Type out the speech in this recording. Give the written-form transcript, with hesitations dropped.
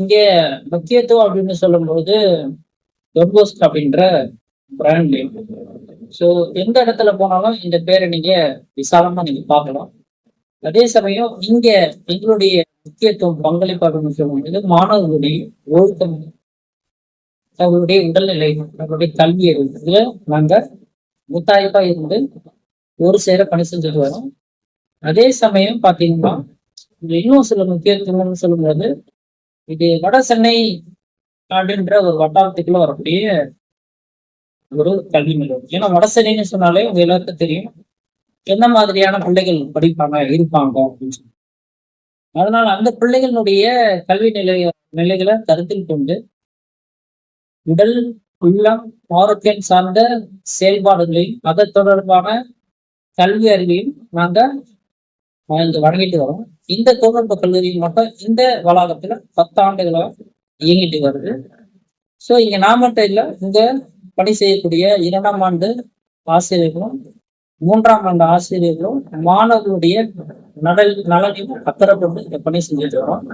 இங்க முக்கியத்துவம் அப்படின்னு சொல்லும்போது டொன்போஸ்க் அப்படின்ற பிராண்ட் நேம். ஸோ எந்த இடத்துல போனாலும் இந்த பேரை நீங்க விசாலமா நீங்க பார்க்கலாம். அதே சமயம் இங்க எங்களுடைய முக்கியத்துவம் பங்களிப்பு அப்படின்னு சொல்லும்போது மாணவர்களுடைய ஒழுக்கம், அவர்களுடைய உடல்நிலை, அவர்களுடைய கல்வி அறிவு இதுல நாங்க முத்தாய்ப்பா இருந்து ஒரு சேர பணி செஞ்சுட்டு வரோம். அதே சமயம் பாத்தீங்கன்னா இது இன்னும் சில முக்கியத்துவம்னு சொல்லும்போது இது வட சென்னை அப்படின்ற ஒரு வட்டாரத்துக்குள்ள வரக்கூடிய ஒரு கல்வி நிலையம். ஏன்னா வட சென்னைன்னு சொன்னாலே உங்க எல்லாருக்கும் தெரியும் எந்த மாதிரியான பிள்ளைகள் படிப்பாங்க இருப்பாங்க அப்படின்னு சொல்லி. அதனால அந்த பிள்ளைகளுடைய கல்வி நிலைகளை கருத்தில் கொண்டு உடல் உள்ளம் ஆரோக்கியம் சார்ந்த செயல்பாடுகளையும் அதை தொடர்பான கல்வி அறிவையும் நாங்க இங்க வழங்கிட்டு வரோம். இந்த தொழில்நுட்ப கல்லூரி மட்டும் இந்த வளாகத்துல 10 ஆண்டுகளா இயங்கிட்டு வருது. ஸோ இங்க நான் மட்டும் இல்லை, இங்க பணி செய்யக்கூடிய 2ஆம் ஆண்டு ஆசிரியர்களும் 3ஆம் ஆண்டு ஆசிரியர்களும் மாணவர்களுடைய நலனையும் அக்கறை கொண்டு இந்த பணி செஞ்சுட்டு வரோம்.